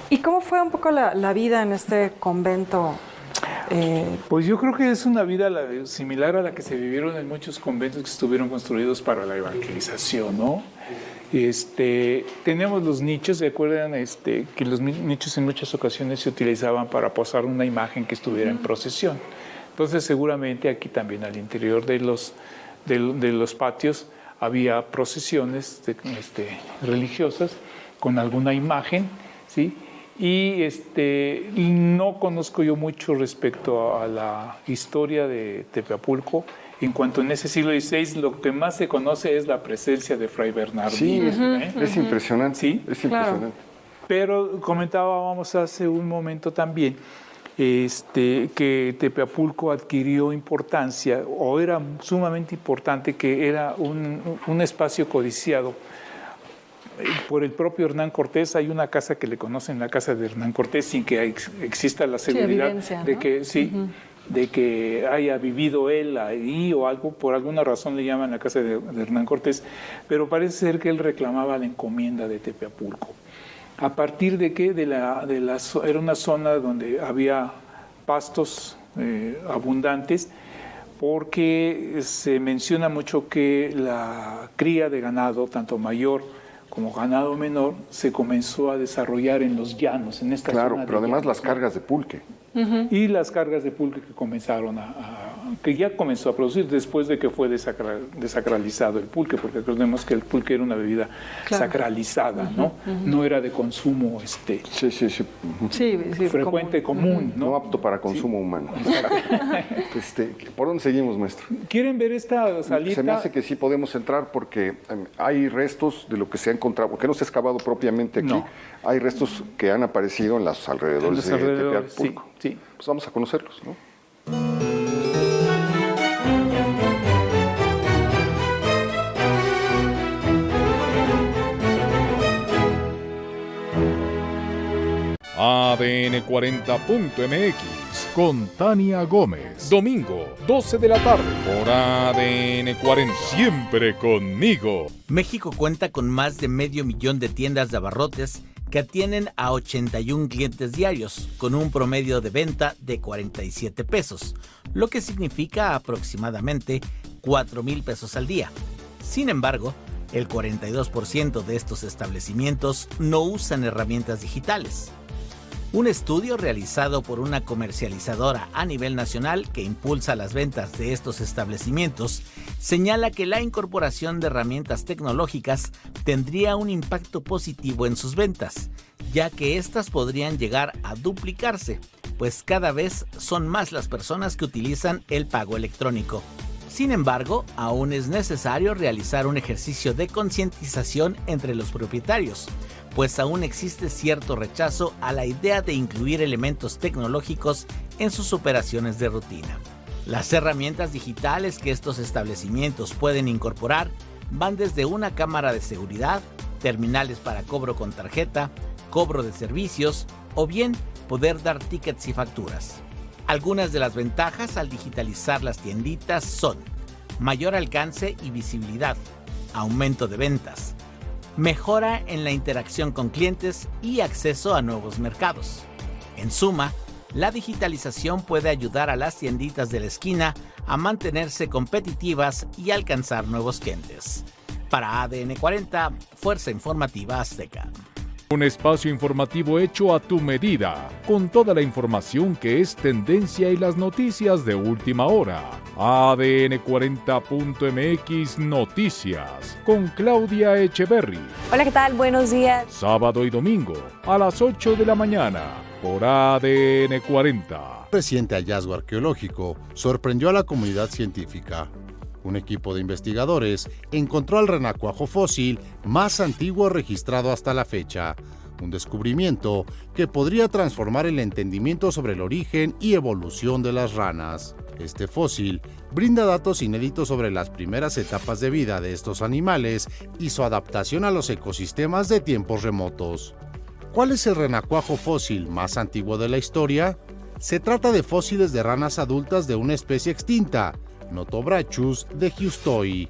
¿Y cómo fue un poco la vida en este convento? Pues yo creo que es una vida similar a la que se vivieron en muchos conventos que estuvieron construidos para la evangelización, ¿no? Tenemos los nichos, ¿se acuerdan? Que los nichos en muchas ocasiones se utilizaban para posar una imagen que estuviera en procesión. Entonces seguramente aquí también al interior de los patios había procesiones religiosas con alguna imagen, ¿sí? Y no conozco yo mucho respecto a la historia de Tepeapulco. En cuanto en ese siglo XVI, lo que más se conoce es la presencia de Fray Bernardino. Sí, es impresionante. Sí, es impresionante. Claro. Pero comentábamos hace un momento también que Tepeapulco adquirió importancia, o era sumamente importante, que era un espacio codiciado por el propio Hernán Cortés. Hay una casa que le conocen la casa de Hernán Cortés sin que exista la seguridad de que de que haya vivido él ahí o algo, por alguna razón le llaman la casa de Hernán Cortés, pero parece ser que él reclamaba la encomienda de Tepeapulco. ¿A partir de qué? Era una zona donde había pastos abundantes, porque se menciona mucho que la cría de ganado, tanto mayor como ganado menor, se comenzó a desarrollar en los llanos, en esta zona. Claro, pero además las cargas de pulque. Y las cargas de pulque que comenzaron que ya comenzó a producir después de que fue desacralizado el pulque, porque recordemos que el pulque era una bebida sacralizada, ¿no? No era de consumo frecuente, común, ¿no? No apto para consumo humano. ¿Por dónde seguimos, maestro? ¿Quieren ver esta salita? Se me hace que sí podemos entrar, porque hay restos de lo que se ha encontrado, porque no se ha excavado propiamente aquí. No. Hay restos que han aparecido en los alrededores de Tepeapulco. Sí. Pues vamos a conocerlos, ¿no? ADN 40.mx con Tania Gómez. Domingo, 12 de la tarde, por ADN 40. Siempre conmigo. México cuenta con más de 500,000 de tiendas de abarrotes que atienden a 81 clientes diarios, con un promedio de venta de 47 pesos, lo que significa aproximadamente 4,000 pesos al día. Sin embargo, el 42% de estos establecimientos no usan herramientas digitales. Un estudio realizado por una comercializadora a nivel nacional que impulsa las ventas de estos establecimientos señala que la incorporación de herramientas tecnológicas tendría un impacto positivo en sus ventas, ya que éstas podrían llegar a duplicarse, pues cada vez son más las personas que utilizan el pago electrónico. Sin embargo, aún es necesario realizar un ejercicio de concientización entre los propietarios, pues aún existe cierto rechazo a la idea de incluir elementos tecnológicos en sus operaciones de rutina. Las herramientas digitales que estos establecimientos pueden incorporar van desde una cámara de seguridad, terminales para cobro con tarjeta, cobro de servicios o bien poder dar tickets y facturas. Algunas de las ventajas al digitalizar las tienditas son mayor alcance y visibilidad, aumento de ventas, mejora en la interacción con clientes y acceso a nuevos mercados. En suma, la digitalización puede ayudar a las tienditas de la esquina a mantenerse competitivas y alcanzar nuevos clientes. Para ADN 40, Fuerza Informativa Azteca. Un espacio informativo hecho a tu medida, con toda la información que es tendencia y las noticias de última hora. ADN 40.mx Noticias, con Claudia Echeverry. Hola, ¿qué tal? Buenos días. Sábado y domingo, a las 8 de la mañana, por ADN 40. Reciente hallazgo arqueológico sorprendió a la comunidad científica. Un equipo de investigadores encontró el renacuajo fósil más antiguo registrado hasta la fecha, un descubrimiento que podría transformar el entendimiento sobre el origen y evolución de las ranas. Este fósil brinda datos inéditos sobre las primeras etapas de vida de estos animales y su adaptación a los ecosistemas de tiempos remotos. ¿Cuál es el renacuajo fósil más antiguo de la historia? Se trata de fósiles de ranas adultas de una especie extinta, Notobrachus de Giustoi.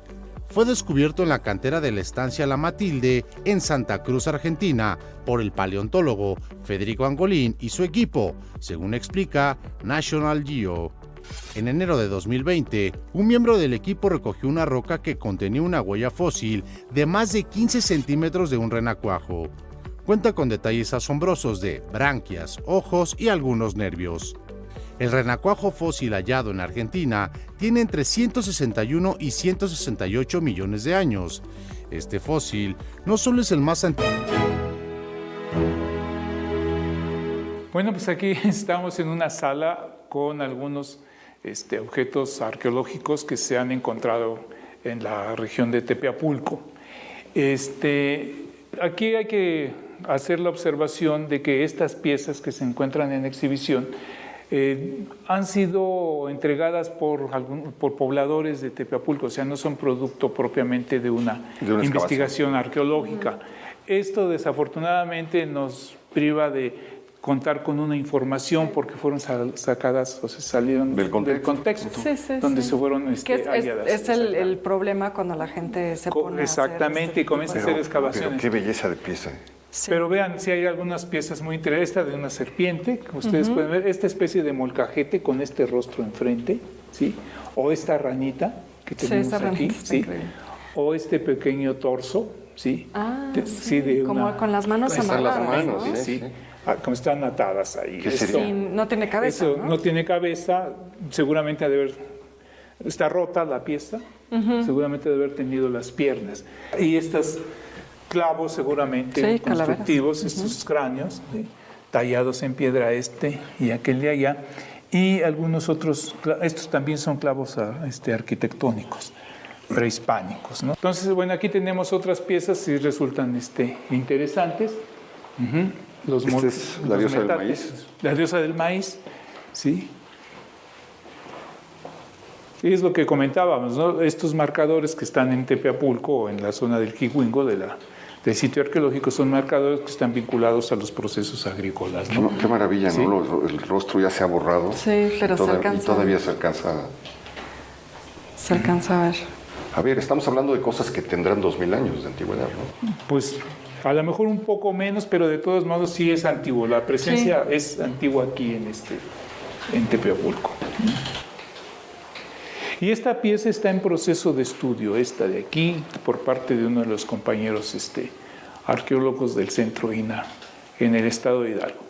Fue descubierto en la cantera de la estancia La Matilde en Santa Cruz, Argentina, por el paleontólogo Federico Angolín y su equipo, según explica National Geo. En enero de 2020, un miembro del equipo recogió una roca que contenía una huella fósil de más de 15 centímetros de un renacuajo. Cuenta con detalles asombrosos de branquias, ojos y algunos nervios. El renacuajo fósil hallado en Argentina tiene entre 161 y 168 millones de años. Este fósil no solo es el más antiguo. Bueno, pues aquí estamos en una sala con algunos objetos arqueológicos que se han encontrado en la región de Tepeapulco. Aquí hay que hacer la observación de que estas piezas que se encuentran en exhibición han sido entregadas por pobladores de Tepeapulco, o sea, no son producto propiamente de una investigación arqueológica. Esto desafortunadamente nos priva de contar con una información porque fueron sacadas o se salieron del contexto donde se fueron halladas. Es el problema cuando la gente se pone exactamente, y comienza a hacer excavaciones. Pero qué belleza de pieza. Sí. Pero vean, si hay algunas piezas muy interesantes. Esta de una serpiente, que ustedes pueden ver, esta especie de molcajete con este rostro enfrente, ¿sí? O esta ranita que tenemos aquí, ¿sí? O este pequeño torso, ¿sí? Como con las manos amarradas, ¿no? Sí. Como están atadas ahí. No tiene cabeza, no tiene cabeza, seguramente ha de haber, está rota la pieza, seguramente ha de haber tenido las piernas. Y estas clavos seguramente constructivos, estos cráneos, ¿sí? Tallados en piedra y aquel de allá, y algunos otros, estos también son clavos arquitectónicos, prehispánicos, ¿no? Entonces, bueno, aquí tenemos otras piezas si resultan interesantes. Esta es la diosa del maíz. La diosa del maíz, sí. Y es lo que comentábamos, ¿no? Estos marcadores que están en Tepeapulco, en la zona del Jicuingo, del sitio arqueológico, son marcadores que están vinculados a los procesos agrícolas, ¿no? Qué maravilla, ¿sí? ¿No? El rostro ya se ha borrado. Sí, pero todavía se alcanza. Se alcanza a ver. A ver, estamos hablando de cosas que tendrán 2000 años de antigüedad, ¿no? Pues a lo mejor un poco menos, pero de todos modos sí es antiguo. La presencia es antigua aquí en Tepeapulco. Y esta pieza está en proceso de estudio, esta de aquí, por parte de uno de los compañeros arqueólogos del Centro INAH en el estado de Hidalgo.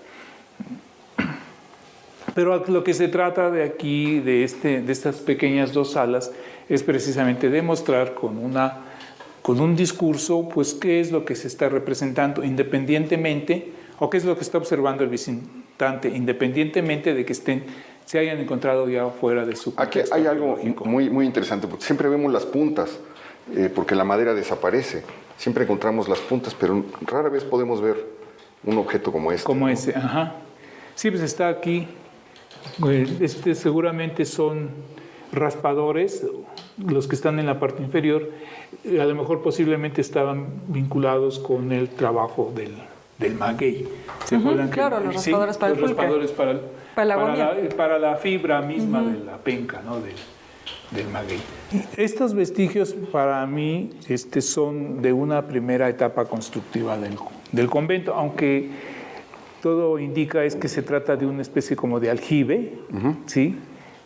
Pero lo que se trata de aquí, de estas pequeñas dos salas, es precisamente demostrar con un discurso, pues qué es lo que se está representando independientemente, o qué es lo que está observando el visitante, independientemente de que se hayan encontrado ya fuera de su contexto. Aquí hay algo muy, muy interesante, porque siempre vemos las puntas, porque la madera desaparece. Siempre encontramos las puntas, pero rara vez podemos ver un objeto como este. Como ese, ajá. Sí, pues está aquí. Seguramente son raspadores, los que están en la parte inferior, a lo mejor posiblemente estaban vinculados con el trabajo del maguey. ¿Se acuerdan? Claro, los raspadores para el pulque. Los raspadores para la fibra misma de la penca, ¿no? del maguey. Estos vestigios para mí son de una primera etapa constructiva del convento, aunque todo indica es que se trata de una especie como de aljibe, ¿sí?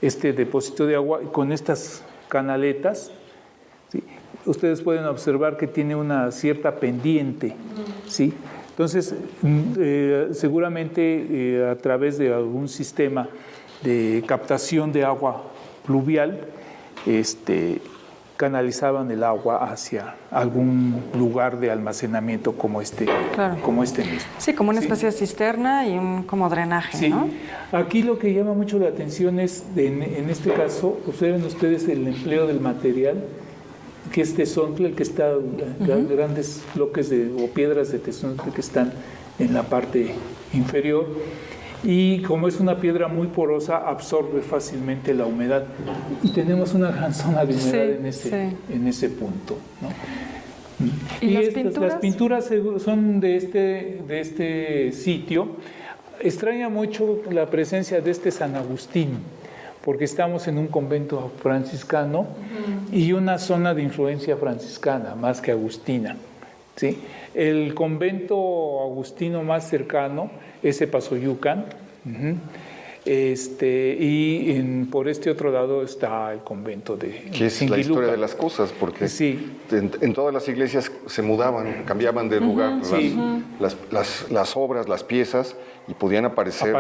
Este depósito de agua con estas canaletas, ¿sí? Ustedes pueden observar que tiene una cierta pendiente, ¿sí? Entonces, seguramente a través de algún sistema de captación de agua pluvial, canalizaban el agua hacia algún lugar de almacenamiento como este mismo. Sí, como una especie de cisterna y un como drenaje, sí. ¿no? Aquí lo que llama mucho la atención es, en este caso, observen ustedes el empleo del material, que es tezontle, el que está, grandes bloques o piedras de tezontle que están en la parte inferior. Y como es una piedra muy porosa, absorbe fácilmente la humedad. Y tenemos una gran zona de humedad en ese punto, ¿no? ¿Y las pinturas son de este sitio. Extraña mucho la presencia de este San Agustín, porque estamos en un convento franciscano y una zona de influencia franciscana, más que agustina, ¿sí? El convento agustino más cercano es Epazoyucan, y por este otro lado está el convento de que es Singiluca. La historia de las cosas, porque en todas las iglesias se mudaban, cambiaban de lugar las obras, las piezas, y podían aparecer.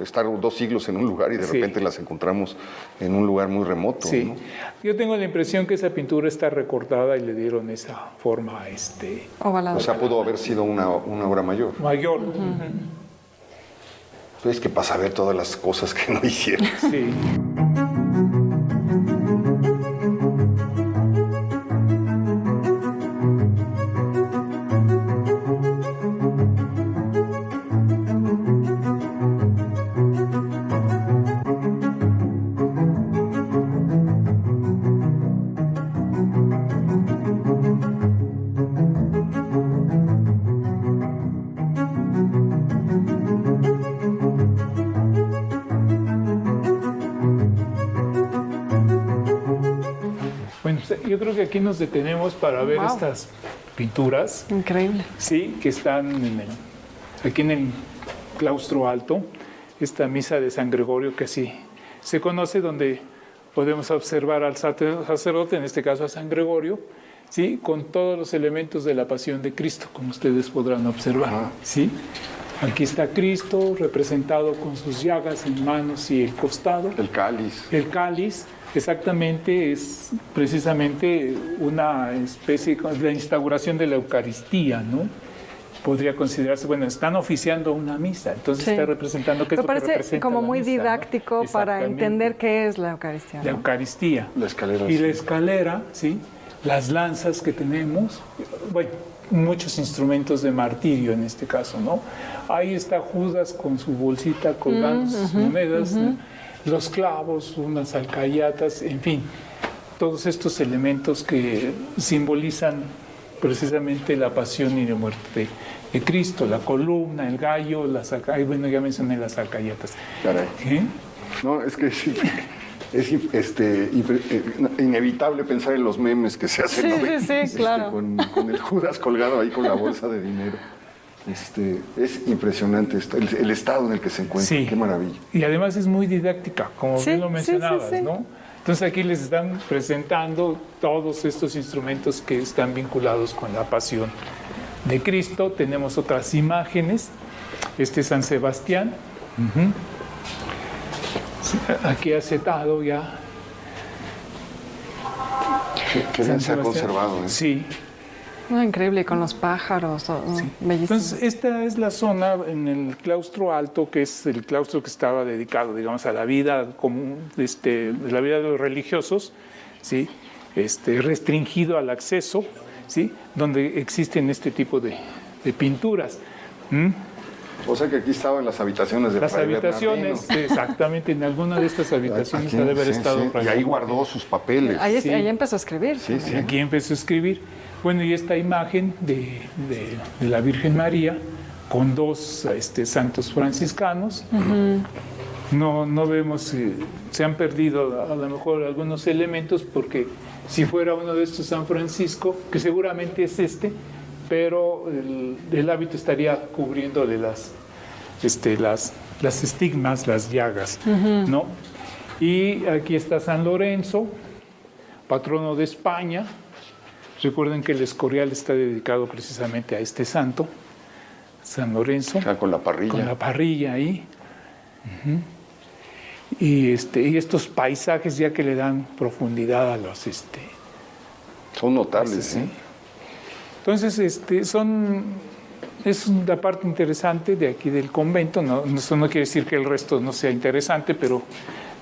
Estar 2 siglos en un lugar y de repente las encontramos en un lugar muy remoto. Sí. ¿no? Yo tengo la impresión que esa pintura está recortada y le dieron esa forma ovalada. O sea, pudo haber sido una obra mayor. Es que para saber todas las cosas que no hicieron. Sí. Yo creo que aquí nos detenemos para ver estas pinturas. Increíble. Sí, que están aquí en el claustro alto. Esta misa de San Gregorio, que así se conoce, donde podemos observar al sacerdote, en este caso a San Gregorio, ¿sí? Con todos los elementos de la pasión de Cristo, como ustedes podrán observar. ¿Sí? Aquí está Cristo representado con sus llagas en manos y el costado. El cáliz. El cáliz. Exactamente, es precisamente una especie de la instauración de la Eucaristía, ¿no? Podría considerarse, bueno, están oficiando una misa, entonces está representando qué es lo que representa. Me parece como muy misa, didáctico, ¿no? Para entender qué es la Eucaristía, ¿no? La Eucaristía. La escalera. Y la escalera, ¿sí? Las lanzas que tenemos, bueno, muchos instrumentos de martirio en este caso, ¿no? Ahí está Judas con su bolsita colgando sus monedas, ¿no? Los clavos, unas alcayatas, en fin, todos estos elementos que simbolizan precisamente la pasión y la muerte de Cristo, la columna, el gallo, las alcayatas, bueno, ya mencioné las alcayatas. Caray. ¿Eh? No, es que es inevitable pensar en los memes que se hacen, ¿no? Sí, claro. Con el Judas colgado ahí con la bolsa de dinero. Es impresionante el estado en el que se encuentra. Sí. Qué maravilla. Y además es muy didáctica, como bien lo mencionabas, ¿no? Entonces aquí les están presentando todos estos instrumentos que están vinculados con la pasión de Cristo. Tenemos otras imágenes. Este es San Sebastián. Aquí acetado ya. Qué bien se ha conservado. Sí. Increíble, con los pájaros, bellísimo. Entonces, esta es la zona en el claustro alto, que es el claustro que estaba dedicado, digamos, a la vida común, la vida de los religiosos, ¿sí? Restringido al acceso, ¿sí? Donde existen este tipo de pinturas. O sea que aquí estaban las habitaciones de Fray habitaciones, Bernardino. Exactamente, en alguna de estas habitaciones ha de haber estado. Y ahí guardó sus papeles. Ahí empezó a escribir. Sí. Aquí empezó a escribir. Bueno, y esta imagen de la Virgen María con 2 santos franciscanos. No vemos, se han perdido a lo mejor algunos elementos, porque si fuera uno de estos San Francisco, que seguramente es pero el hábito estaría cubriéndole las estigmas, las llagas, ¿no? Y aquí está San Lorenzo, patrono de España. Recuerden que el Escorial está dedicado precisamente a este santo, San Lorenzo. Con la parrilla. Con la parrilla ahí. Y estos paisajes ya que le dan profundidad a los... Son notables, ¿sí? Entonces, es una parte interesante de aquí del convento. No, eso no quiere decir que el resto no sea interesante, pero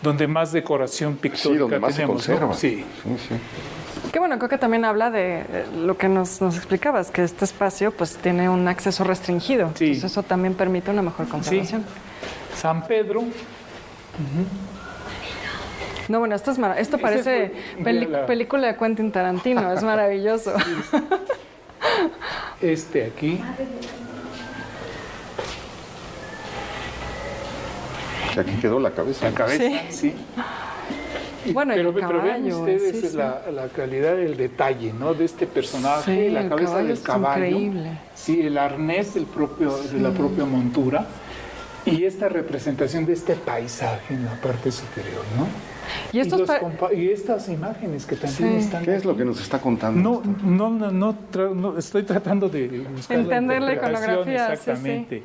donde más decoración pictórica donde más tenemos. se conserva. ¿No? Sí. Qué bueno, creo que también habla de lo que nos explicabas, que este espacio pues tiene un acceso restringido. Sí. Entonces eso también permite una mejor conservación. Sí. San Pedro. No, bueno, esto parece película de Quentin Tarantino, es maravilloso. Aquí. Aquí quedó la cabeza. La cabeza, sí. Bueno, pero vean ustedes la calidad del detalle, ¿no? De este personaje, la cabeza del caballo. Es increíble. Sí, el arnés de la propia montura y esta representación de este paisaje en la parte superior, ¿no? Y estas imágenes que también están... ¿Qué es lo que nos está contando? No, estoy tratando de buscar entender la iconografía. Exactamente. Sí.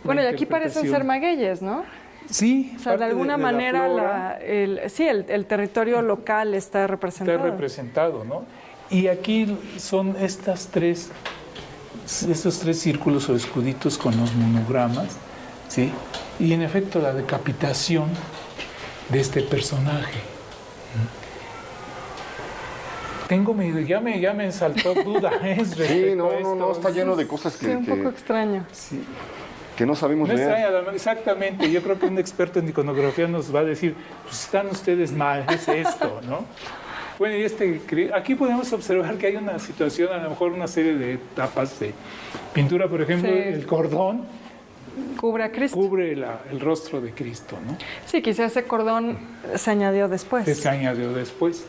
Bueno, y aquí parecen ser magueyes, ¿no? Sí. O sea, de alguna manera el territorio local está representado. Está representado, ¿no? Y aquí son estos tres círculos o escuditos con los monogramas, ¿sí? Y en efecto la decapitación de este personaje. Tengo miedo, ya me saltó duda. Sí, no, está lleno de cosas que... Sí, un poco extraño. Sí. Que no sabemos leer. Extraña, exactamente. Yo creo que un experto en iconografía nos va a decir, pues están ustedes mal, es esto, ¿no? Bueno, y aquí podemos observar que hay una situación, a lo mejor una serie de etapas de pintura, por ejemplo, el cordón cubre a Cristo. Cubre el rostro de Cristo, ¿no? Sí, quizás ese cordón se añadió después. Se añadió después.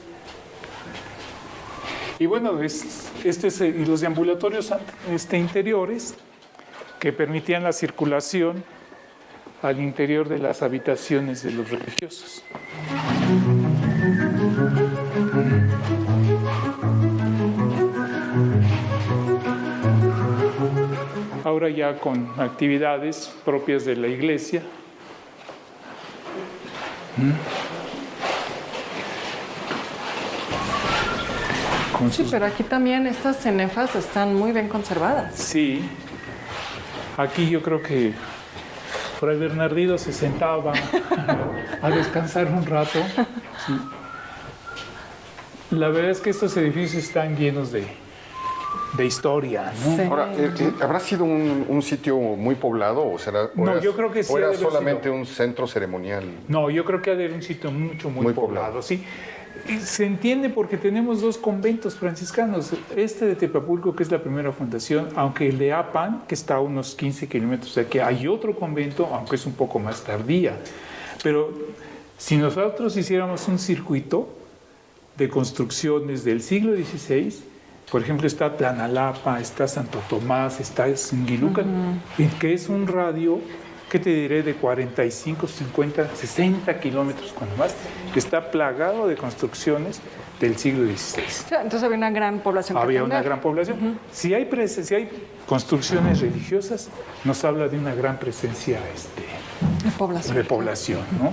Y bueno, y los deambulatorios interiores que permitían la circulación al interior de las habitaciones de los religiosos. Ahora ya con actividades propias de la iglesia. Sí, pero aquí también estas cenefas están muy bien conservadas. Sí. Aquí yo creo que Fray Bernardino se sentaba a descansar un rato. Sí. La verdad es que estos edificios están llenos de historia, ¿no? Sí. Ahora, ¿habrá sido un sitio muy poblado o será? No, yo creo que sí. ¿O era solamente un centro ceremonial? No, yo creo que ha de ser un sitio muy poblado, sí. Se entiende porque tenemos dos conventos franciscanos. Este de Tepapulco, que es la primera fundación, aunque el de Apan, que está a unos 15 kilómetros de aquí, hay otro convento, aunque es un poco más tardía. Pero si nosotros hiciéramos un circuito de construcciones del siglo XVI, por ejemplo, está Tlanalapa, está Santo Tomás, está Singuilúcan, que es un radio, ¿qué te diré? De 45, 50, 60 kilómetros cuando más, que está plagado de construcciones del siglo XVI. Entonces había una gran población. Había una gran población. Si hay construcciones religiosas, nos habla de una gran presencia de población, ¿no?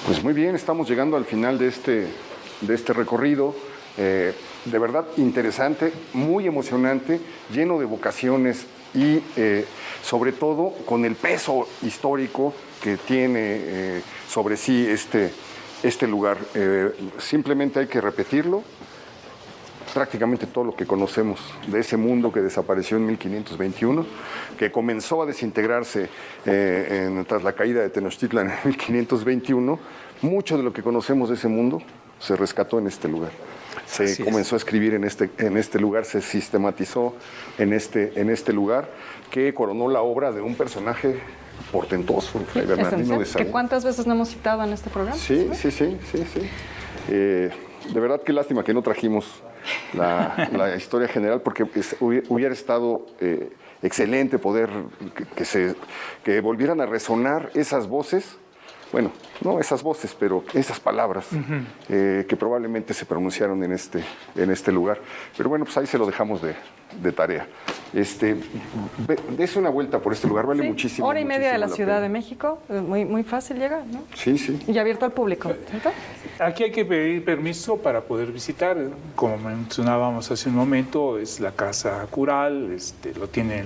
Pues muy bien, estamos llegando al final de este recorrido. De verdad interesante, muy emocionante, lleno de vocaciones y sobre todo con el peso histórico que tiene sobre sí este lugar. Simplemente hay que repetirlo. Prácticamente todo lo que conocemos de ese mundo que desapareció en 1521, que comenzó a desintegrarse tras la caída de Tenochtitlan en 1521, mucho de lo que conocemos de ese mundo se rescató en este lugar. Se comenzó a escribir en este lugar, se sistematizó en este lugar, que coronó la obra de un personaje portentoso, Fray Bernardino de Sahagún. ¿Cuántas veces no hemos citado en este programa? Sí. De verdad, qué lástima que no trajimos la historia general, porque hubiera estado excelente poder que volvieran a resonar esas voces. Bueno, no esas voces, pero esas palabras que probablemente se pronunciaron en este lugar. Pero bueno, pues ahí se lo dejamos de tarea. Des una vuelta por este lugar, vale muchísimo. Hora y media de la Ciudad pena. de México, muy fácil llegar, ¿no? Sí, sí. Y abierto al público, ¿cierto? Aquí hay que pedir permiso para poder visitar. Como mencionábamos hace un momento, es la casa cural, lo tiene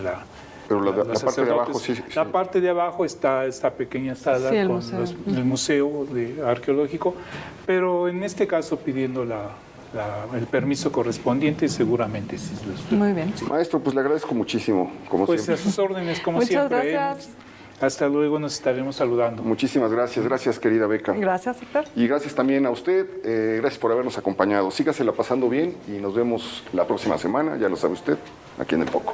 Pero la parte de abajo, sí. La parte de abajo está esta pequeña sala Sí, el con museo. el museo arqueológico, pero en este caso pidiendo el permiso correspondiente, seguramente sí. Muy bien. Maestro, pues le agradezco muchísimo, como Pues siempre. a sus órdenes, como Muchas siempre. gracias. Hasta luego, nos estaremos saludando. Muchísimas gracias. Gracias, querida Beca. Gracias, Héctor. Y gracias también a usted. Gracias por habernos acompañado. Sígasela pasando bien y nos vemos la próxima semana, ya lo sabe usted, aquí en El Foco.